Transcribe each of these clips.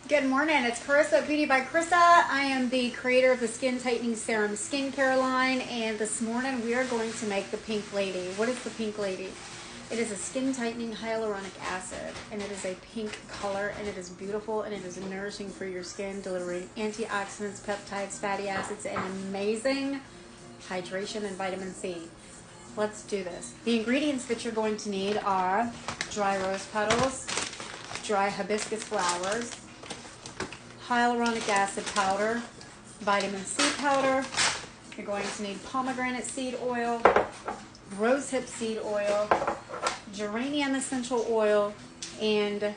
Good morning, it's Carissa, Beauty by Carissa. I am the creator of the Skin Tightening Serum skincare line, and this morning we are going to make the Pink Lady. What is the Pink Lady? It is a skin tightening hyaluronic acid, and it is a pink color, and it is beautiful, and it is nourishing for your skin, delivering antioxidants, peptides, fatty acids, and amazing hydration and vitamin C. Let's do this. The ingredients that you're going to need are dry rose petals, dry hibiscus flowers, hyaluronic acid powder, vitamin C powder. You're going to need pomegranate seed oil, rosehip seed oil, geranium essential oil, and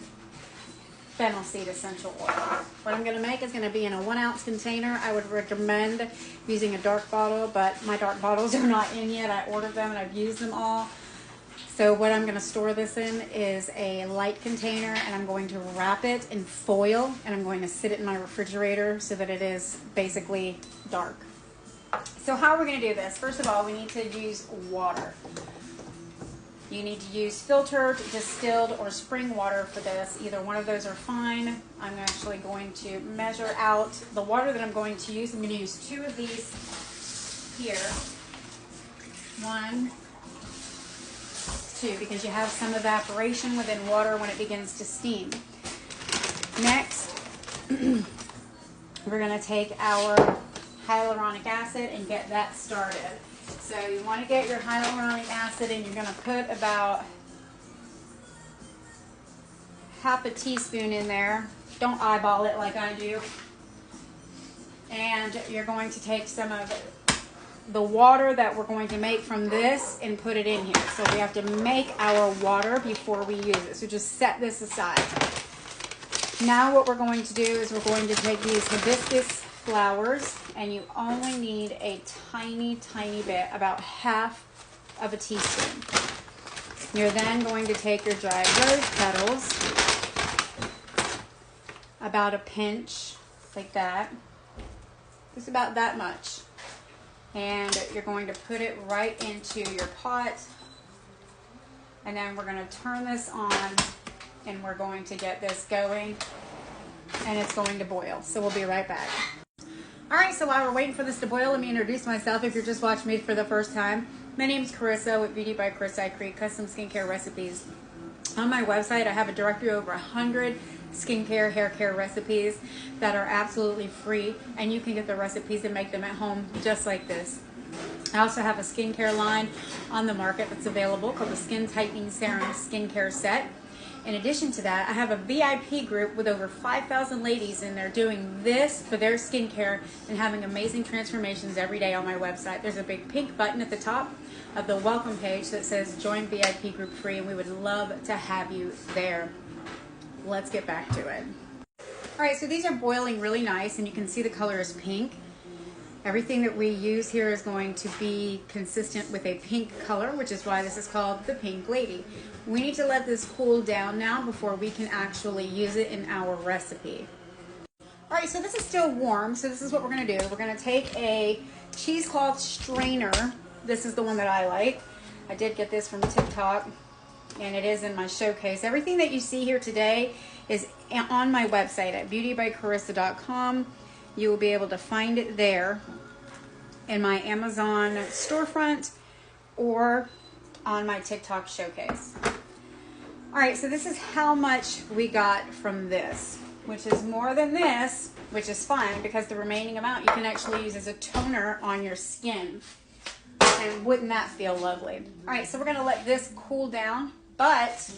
fennel seed essential oil. What I'm going to make is going to be in a 1-ounce container. I would recommend using a dark bottle, but my dark bottles are not in yet. I ordered them and I've used them all. So what I'm going to store this in is a light container, and I'm going to wrap it in foil, and I'm going to sit it in my refrigerator so that it is basically dark. So how are we going to do this? First of all, we need to use water. You need to use filtered, distilled, or spring water for this. Either one of those are fine. I'm actually going to measure out the water that I'm going to use. I'm going to use 2 of these here. 1, 2, because you have some evaporation within water when it begins to steam. Next, we're going to take our hyaluronic acid and get that started. So you want to get your hyaluronic acid, and you're going to put about half a teaspoon in there. Don't eyeball it like I do. And you're going to take some of the water that we're going to make from this and put it in here. So we have to make our water before we use it. So just set this aside. Now what we're going to do is we're going to take these hibiscus flowers, and you only need a tiny, tiny bit, about half of a teaspoon. You're then going to take your dried rose petals, about a pinch, like that, just about that much. And you're going to put it right into your pot, and then we're going to turn this on, and we're going to get this going, and it's going to boil. So we'll be right back. Alright, so while we're waiting for this to boil, let me introduce myself if you're just watching me for the first time. My name is Carissa with Beauty by Carissa. I create custom skincare recipes. On my website, I have a directory of over 100 skincare, hair care recipes that are absolutely free, and you can get the recipes and make them at home just like this. I also have a skincare line on the market that's available called the Skin Tightening Serum Skincare Set. In addition to that, I have a VIP group with over 5,000 ladies in there doing this for their skincare and having amazing transformations every day on my website. There's a big pink button at the top of the welcome page that says join VIP group free, and we would love to have you there. Let's get back to it. Alright, so these are boiling really nice, and you can see the color is pink. Everything that we use here is going to be consistent with a pink color, which is why this is called the Pink Lady. We need to let this cool down now before we can actually use it in our recipe. Alright, so this is still warm, so this is what we're going to do. We're going to take a cheesecloth strainer. This is the one that I like. I did get this from TikTok, and it is in my showcase. Everything that you see here today is on my website at beautybycarissa.com. You will be able to find it there in my Amazon storefront or on my TikTok showcase. Alright, so this is how much we got from this, which is more than this, which is fine because the remaining amount you can actually use as a toner on your skin. And wouldn't that feel lovely? Alright, so we're going to let this cool down, but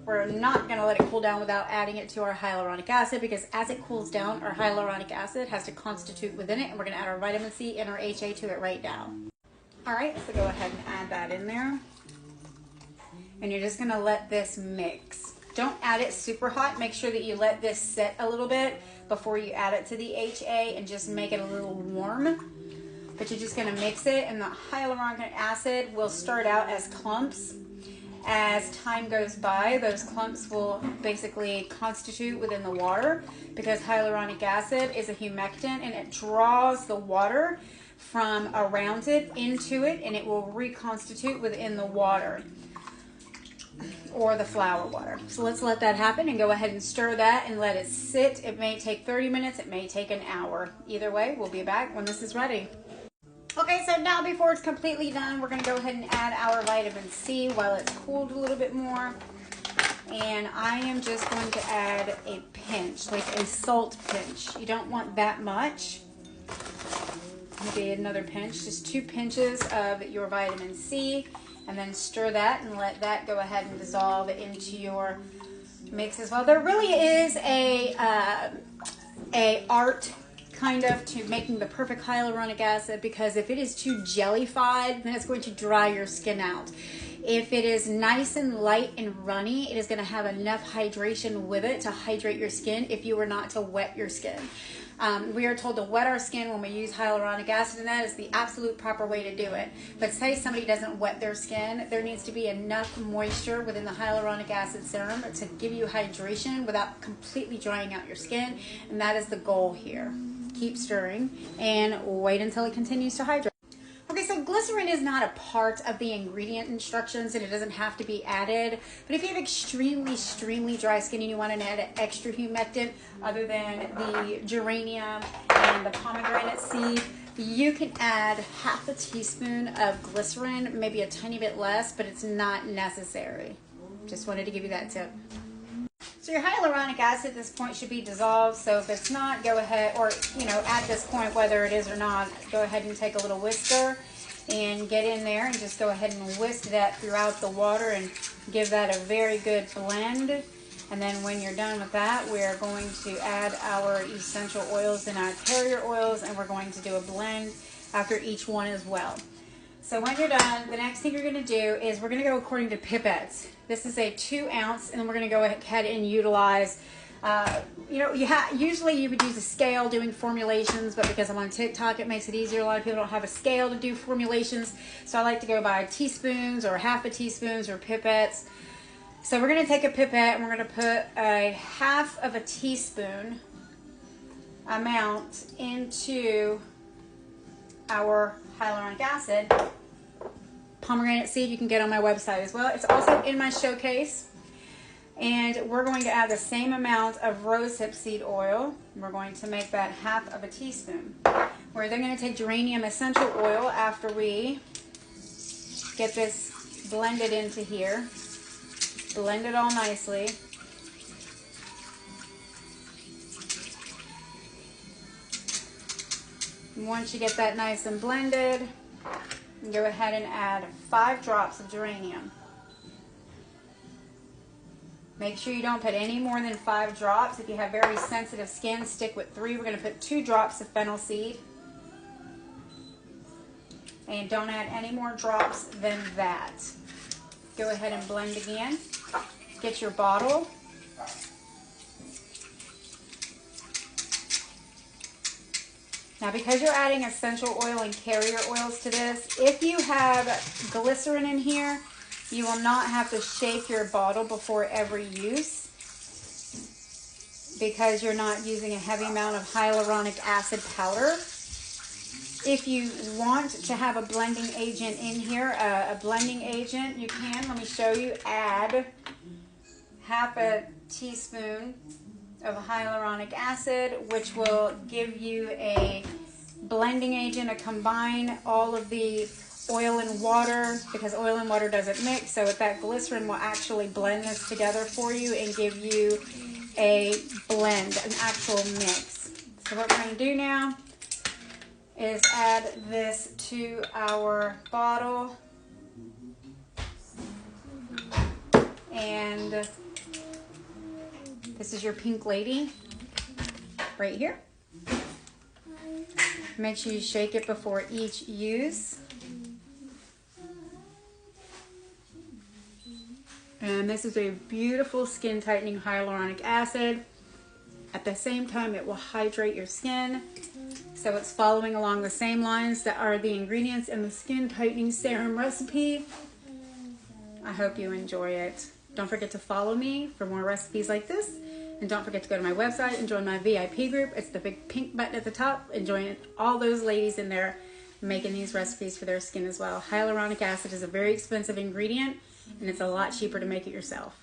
we're not going to let it cool down without adding it to our hyaluronic acid, because as it cools down, our hyaluronic acid has to constitute within it, and we're going to add our vitamin C and our HA to it right now. Alright, so go ahead and add that in there. And you're just going to let this mix. Don't add it super hot. Make sure that you let this set a little bit before you add it to the HA, and just make it a little warm. But you're just going to mix it, and the hyaluronic acid will start out as clumps. As time goes by, those clumps will basically constitute within the water, because hyaluronic acid is a humectant, and it draws the water from around it into it, and it will reconstitute within the water. or the flower water. So let's let that happen and go ahead and stir that and let it sit. It may take 30 minutes, it may take an hour. Either way, we'll be back when this is ready. Okay, so now before it's completely done, we're gonna go ahead and add our vitamin C while it's cooled a little bit more. And I am just going to add a pinch, like a salt pinch. You don't want that much. Maybe another pinch, just 2 pinches of your vitamin C, and then stir that and let that go ahead and dissolve into your mix as well. There really is a art kind of to making the perfect hyaluronic acid, because if it is too jellified, then it's going to dry your skin out. If it is nice and light and runny, it is going to have enough hydration with it to hydrate your skin if you were not to wet your skin. We are told to wet our skin when we use hyaluronic acid, and that is the absolute proper way to do it. But say somebody doesn't wet their skin, there needs to be enough moisture within the hyaluronic acid serum to give you hydration without completely drying out your skin, and that is the goal here. Keep stirring and wait until it continues to hydrate. Okay, so glycerin is not a part of the ingredient instructions, and it doesn't have to be added. But if you have extremely dry skin and you want to add an extra humectant other than the geranium and the pomegranate seed, you can add half a teaspoon of glycerin, maybe a tiny bit less, but it's not necessary. Just wanted to give you that tip. So your hyaluronic acid at this point should be dissolved. So if it's not, go ahead, or at this point, whether it is or not, go ahead and take a little whisker and get in there and just go ahead and whisk that throughout the water and give that a very good blend. And then when you're done with that, we're going to add our essential oils and our carrier oils, and we're going to do a blend after each one as well. So when you're done, the next thing you're going to do is we're going to go according to pipettes. This is a 2 ounce, and then we're going to go ahead and utilize, usually you would use a scale doing formulations, but because I'm on TikTok, it makes it easier. A lot of people don't have a scale to do formulations, so I like to go by teaspoons or half a teaspoons or pipettes. So we're going to take a pipette and we're going to put a half of a teaspoon amount into our hyaluronic acid. Pomegranate seed you can get on my website as well. It's also in my showcase. And we're going to add the same amount of rosehip seed oil. We're going to make that half of a teaspoon. We're then going to take geranium essential oil after we get this blended into here. Blend it all nicely. Once you get that nice and blended, go ahead and add 5 drops of geranium. Make sure you don't put any more than 5 drops. If you have very sensitive skin, stick with 3. We're going to put 2 drops of fennel seed. And don't add any more drops than that. Go ahead and blend again. Get your bottle. Now, because you're adding essential oil and carrier oils to this, if you have glycerin in here, you will not have to shake your bottle before every use, because you're not using a heavy amount of hyaluronic acid powder. If you want to have a blending agent in here, a blending agent, you can. Let me show you. Add half a teaspoon of hyaluronic acid, which will give you a blending agent to combine all of the oil and water, because oil and water doesn't mix, so that glycerin will actually blend this together for you and give you a blend, an actual mix. So what we're going to do now is add this to our bottle, and this is your pink lady right here. Make sure you shake it before each use. And this is a beautiful skin tightening hyaluronic acid. At the same time, it will hydrate your skin. So it's following along the same lines that are the ingredients in the skin tightening serum recipe. I hope you enjoy it. Don't forget to follow me for more recipes like this. And don't forget to go to my website and join my VIP group. It's the big pink button at the top. And join all those ladies in there making these recipes for their skin as well. Hyaluronic acid is a very expensive ingredient. and it's a lot cheaper to make it yourself.